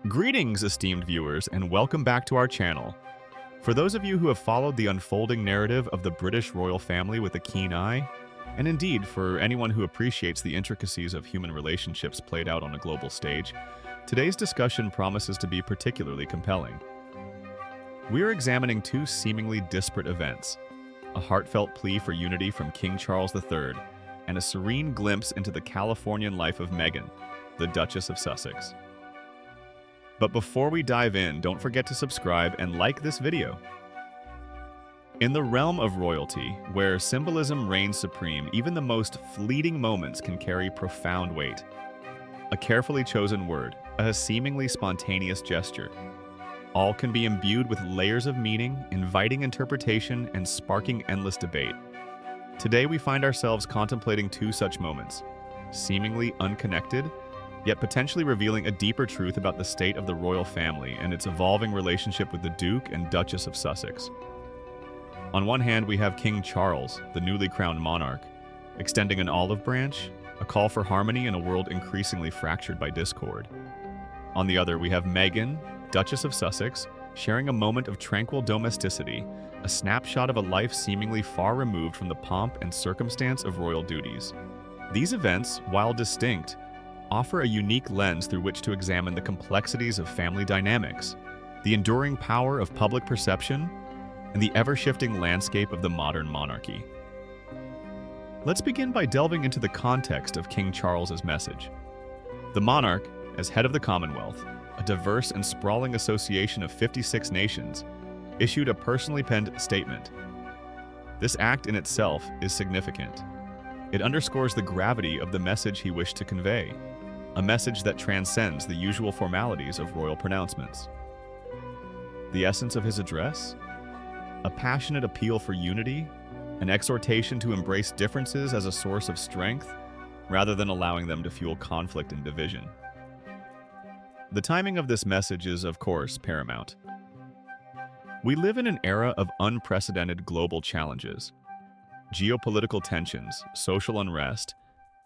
Greetings, esteemed viewers, and welcome back to our channel. For those of you who have followed the unfolding narrative of the British royal family with a keen eye, and indeed for anyone who appreciates the intricacies of human relationships played out on a global stage, today's discussion promises to be particularly compelling. We are examining two seemingly disparate events: a heartfelt plea for unity from King Charles III, and a serene glimpse into the Californian life of Meghan, the Duchess of Sussex. But before we dive in, don't forget to subscribe and like this video. In the realm of royalty, where symbolism reigns supreme, even the most fleeting moments can carry profound weight. A carefully chosen word, a seemingly spontaneous gesture, all can be imbued with layers of meaning, inviting interpretation, and sparking endless debate. Today we find ourselves contemplating two such moments, seemingly unconnected, yet potentially revealing a deeper truth about the state of the royal family and its evolving relationship with the Duke and Duchess of Sussex. On one hand, we have King Charles, the newly crowned monarch, extending an olive branch, a call for harmony in a world increasingly fractured by discord. On the other, we have Meghan, Duchess of Sussex, sharing a moment of tranquil domesticity, a snapshot of a life seemingly far removed from the pomp and circumstance of royal duties. These events, while distinct, offer a unique lens through which to examine the complexities of family dynamics, the enduring power of public perception, and the ever-shifting landscape of the modern monarchy. Let's begin by delving into the context of King Charles's message. The monarch, as head of the Commonwealth, a diverse and sprawling association of 56 nations, issued a personally penned statement. This act in itself is significant. It underscores the gravity of the message he wished to convey, a message that transcends the usual formalities of royal pronouncements. The essence of his address? A passionate appeal for unity, an exhortation to embrace differences as a source of strength, rather than allowing them to fuel conflict and division. The timing of this message is, of course, paramount. We live in an era of unprecedented global challenges. Geopolitical tensions, social unrest,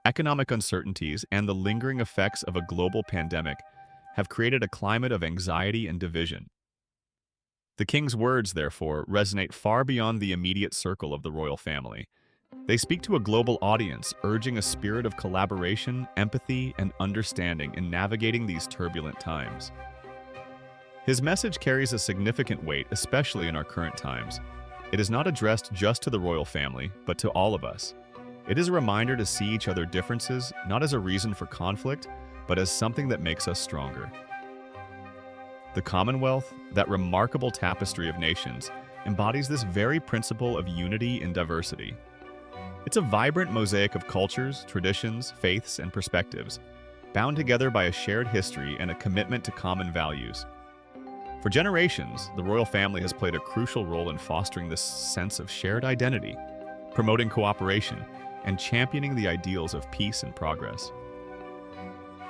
economic uncertainties, and the lingering effects of a global pandemic have created a climate of anxiety and division. The king's words, therefore, resonate far beyond the immediate circle of the royal family. They speak to a global audience, urging a spirit of collaboration, empathy, and understanding in navigating these turbulent times. His message carries a significant weight, especially in our current times. It is not addressed just to the royal family, but to all of us. It is a reminder to see each other's differences not as a reason for conflict, but as something that makes us stronger. The Commonwealth, that remarkable tapestry of nations, embodies this very principle of unity in diversity. It's a vibrant mosaic of cultures, traditions, faiths, and perspectives, bound together by a shared history and a commitment to common values. For generations, the royal family has played a crucial role in fostering this sense of shared identity, promoting cooperation, and championing the ideals of peace and progress.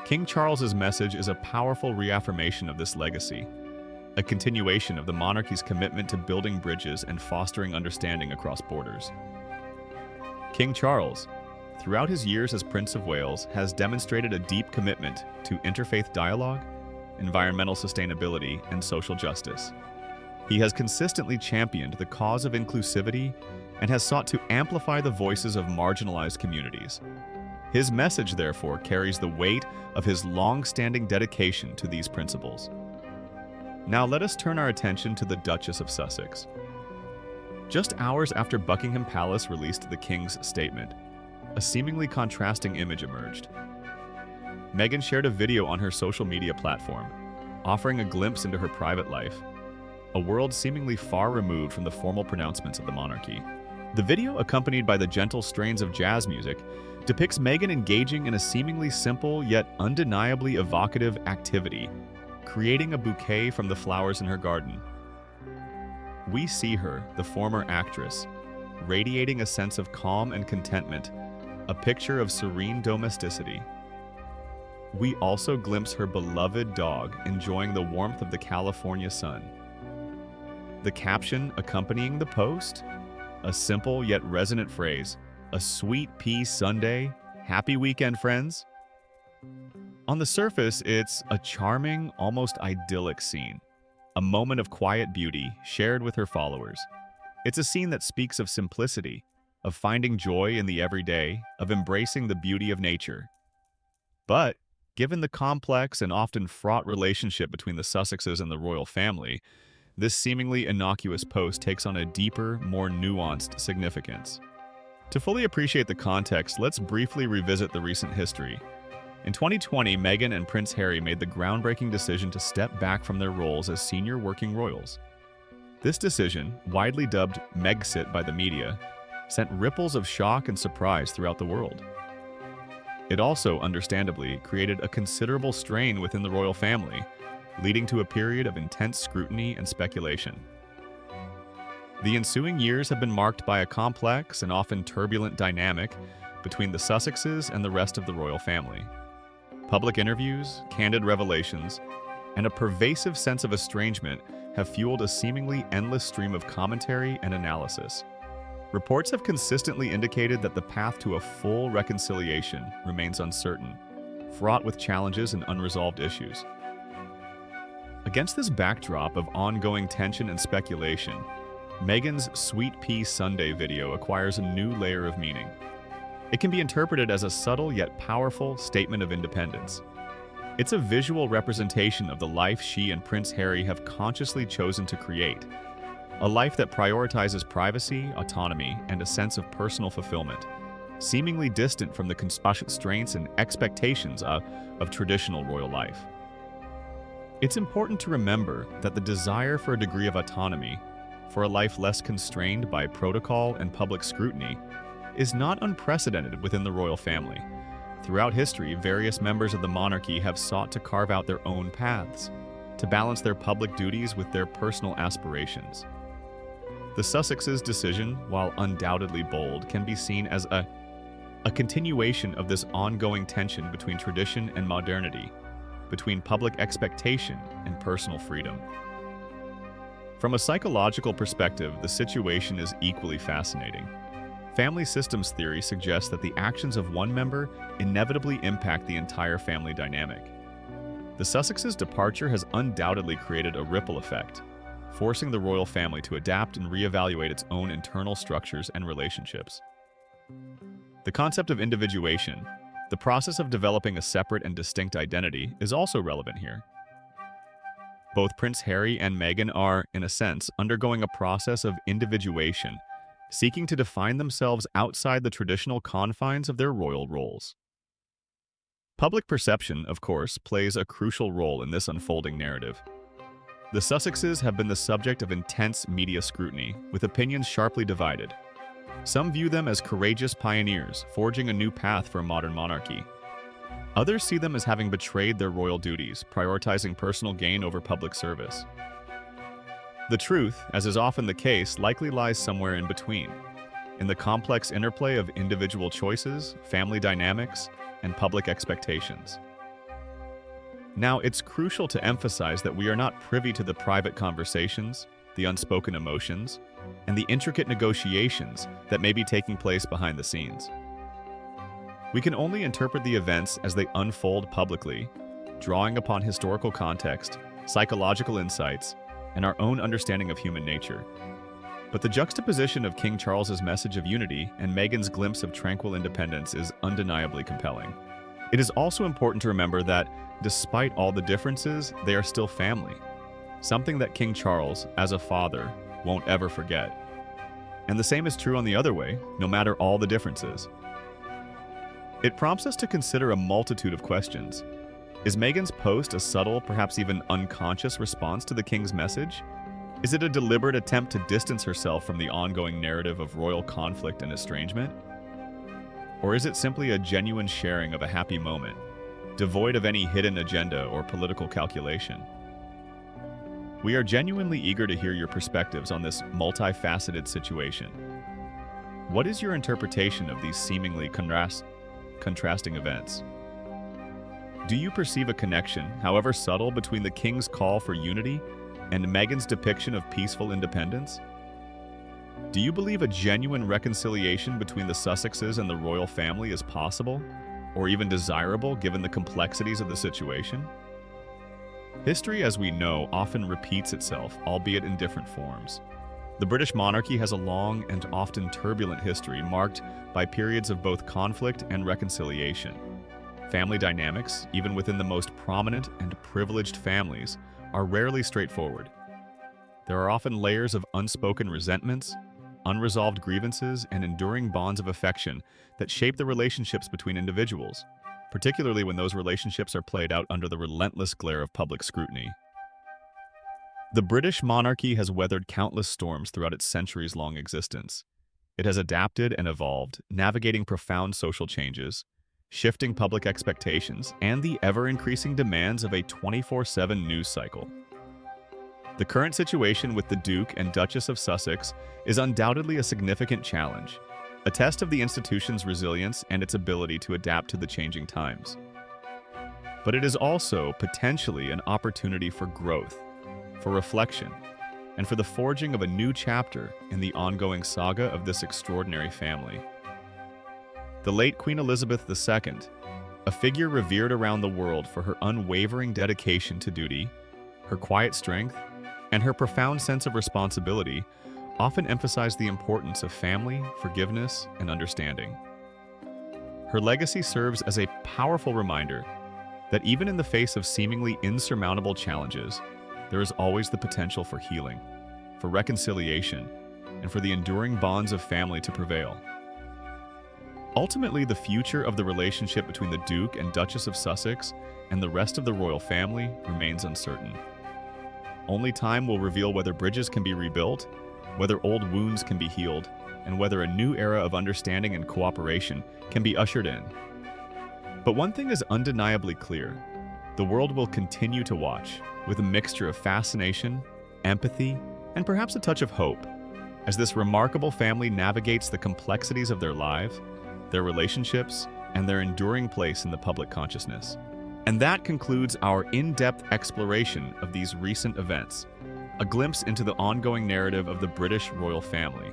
King Charles's message is a powerful reaffirmation of this legacy, a continuation of the monarchy's commitment to building bridges and fostering understanding across borders. King Charles, throughout his years as Prince of Wales, has demonstrated a deep commitment to interfaith dialogue, environmental sustainability, and social justice. He has consistently championed the cause of inclusivity and has sought to amplify the voices of marginalized communities. His message, therefore, carries the weight of his long-standing dedication to these principles. Now let us turn our attention to the Duchess of Sussex. Just hours after Buckingham Palace released the King's statement, a seemingly contrasting image emerged. Meghan shared a video on her social media platform, offering a glimpse into her private life, a world seemingly far removed from the formal pronouncements of the monarchy. The video, accompanied by the gentle strains of jazz music, depicts Meghan engaging in a seemingly simple yet undeniably evocative activity, creating a bouquet from the flowers in her garden. We see her, the former actress, radiating a sense of calm and contentment, a picture of serene domesticity. We also glimpse her beloved dog enjoying the warmth of the California sun. The caption accompanying the post? A simple yet resonant phrase, "A sweet pea Sunday, happy weekend, friends." On the surface, it's a charming, almost idyllic scene, a moment of quiet beauty shared with her followers. It's a scene that speaks of simplicity, of finding joy in the everyday, of embracing the beauty of nature. But, given the complex and often fraught relationship between the Sussexes and the royal family, this seemingly innocuous post takes on a deeper, more nuanced significance. To fully appreciate the context, let's briefly revisit the recent history. In 2020, Meghan and Prince Harry made the groundbreaking decision to step back from their roles as senior working royals. This decision, widely dubbed Megxit by the media, sent ripples of shock and surprise throughout the world. It also, understandably, created a considerable strain within the royal family, leading to a period of intense scrutiny and speculation. The ensuing years have been marked by a complex and often turbulent dynamic between the Sussexes and the rest of the royal family. Public interviews, candid revelations, and a pervasive sense of estrangement have fueled a seemingly endless stream of commentary and analysis. Reports have consistently indicated that the path to a full reconciliation remains uncertain, fraught with challenges and unresolved issues. Against this backdrop of ongoing tension and speculation, Meghan's Sweet Pea Sunday video acquires a new layer of meaning. It can be interpreted as a subtle yet powerful statement of independence. It's a visual representation of the life she and Prince Harry have consciously chosen to create, a life that prioritizes privacy, autonomy, and a sense of personal fulfillment, seemingly distant from the constraints and expectations of traditional royal life. It's important to remember that the desire for a degree of autonomy, for a life less constrained by protocol and public scrutiny, is not unprecedented within the royal family. Throughout history, various members of the monarchy have sought to carve out their own paths, to balance their public duties with their personal aspirations. The Sussexes' decision, while undoubtedly bold, can be seen as a continuation of this ongoing tension between tradition and modernity, between public expectation and personal freedom. From a psychological perspective, the situation is equally fascinating. Family systems theory suggests that the actions of one member inevitably impact the entire family dynamic. The Sussexes' departure has undoubtedly created a ripple effect, forcing the royal family to adapt and reevaluate its own internal structures and relationships. The concept of individuation, the process of developing a separate and distinct identity, is also relevant here. Both Prince Harry and Meghan are, in a sense, undergoing a process of individuation, seeking to define themselves outside the traditional confines of their royal roles. Public perception, of course, plays a crucial role in this unfolding narrative. The Sussexes have been the subject of intense media scrutiny, with opinions sharply divided. Some view them as courageous pioneers, forging a new path for a modern monarchy. Others see them as having betrayed their royal duties, prioritizing personal gain over public service. The truth, as is often the case, likely lies somewhere in between, in the complex interplay of individual choices, family dynamics, and public expectations. Now, it's crucial to emphasize that we are not privy to the private conversations, the unspoken emotions, and the intricate negotiations that may be taking place behind the scenes. We can only interpret the events as they unfold publicly, drawing upon historical context, psychological insights, and our own understanding of human nature. But the juxtaposition of King Charles's message of unity and Meghan's glimpse of tranquil independence is undeniably compelling. It is also important to remember that, despite all the differences, they are still family, something that King Charles, as a father, won't ever forget. And the same is true on the other way, no matter all the differences. It prompts us to consider a multitude of questions. Is Meghan's post a subtle, perhaps even unconscious response to the king's message? Is it a deliberate attempt to distance herself from the ongoing narrative of royal conflict and estrangement? Or is it simply a genuine sharing of a happy moment, devoid of any hidden agenda or political calculation? We are genuinely eager to hear your perspectives on this multifaceted situation. What is your interpretation of these seemingly contrasting events? Do you perceive a connection, however subtle, between the king's call for unity and Meghan's depiction of peaceful independence? Do you believe a genuine reconciliation between the Sussexes and the royal family is possible, or even desirable given the complexities of the situation? History, as we know, often repeats itself, albeit in different forms. The British monarchy has a long and often turbulent history marked by periods of both conflict and reconciliation. Family dynamics, even within the most prominent and privileged families, are rarely straightforward. There are often layers of unspoken resentments, unresolved grievances, and enduring bonds of affection that shape the relationships between individuals, particularly when those relationships are played out under the relentless glare of public scrutiny. The British monarchy has weathered countless storms throughout its centuries-long existence. It has adapted and evolved, navigating profound social changes, shifting public expectations, and the ever-increasing demands of a 24/7 news cycle. The current situation with the Duke and Duchess of Sussex is undoubtedly a significant challenge, a test of the institution's resilience and its ability to adapt to the changing times. But it is also potentially an opportunity for growth, for reflection, and for the forging of a new chapter in the ongoing saga of this extraordinary family. The late Queen Elizabeth II, a figure revered around the world for her unwavering dedication to duty, her quiet strength, and her profound sense of responsibility, often emphasized the importance of family, forgiveness, and understanding. Her legacy serves as a powerful reminder that even in the face of seemingly insurmountable challenges, there is always the potential for healing, for reconciliation, and for the enduring bonds of family to prevail. Ultimately, the future of the relationship between the Duke and Duchess of Sussex and the rest of the royal family remains uncertain. Only time will reveal whether bridges can be rebuilt, whether old wounds can be healed, and whether a new era of understanding and cooperation can be ushered in. But one thing is undeniably clear: the world will continue to watch, with a mixture of fascination, empathy, and perhaps a touch of hope, as this remarkable family navigates the complexities of their lives, their relationships, and their enduring place in the public consciousness. And that concludes our in-depth exploration of these recent events, a glimpse into the ongoing narrative of the British royal family.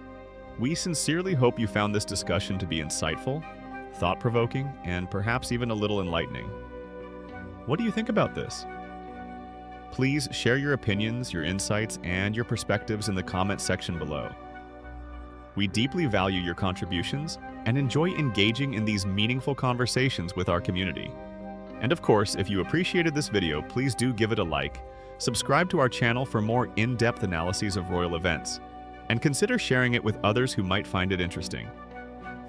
We sincerely hope you found this discussion to be insightful, thought-provoking, and perhaps even a little enlightening. What do you think about this? Please share your opinions, your insights, and your perspectives in the comments section below. We deeply value your contributions and enjoy engaging in these meaningful conversations with our community. And of course, if you appreciated this video, please do give it a like, subscribe to our channel for more in-depth analyses of royal events, and consider sharing it with others who might find it interesting.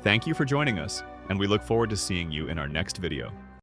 Thank you for joining us, and we look forward to seeing you in our next video.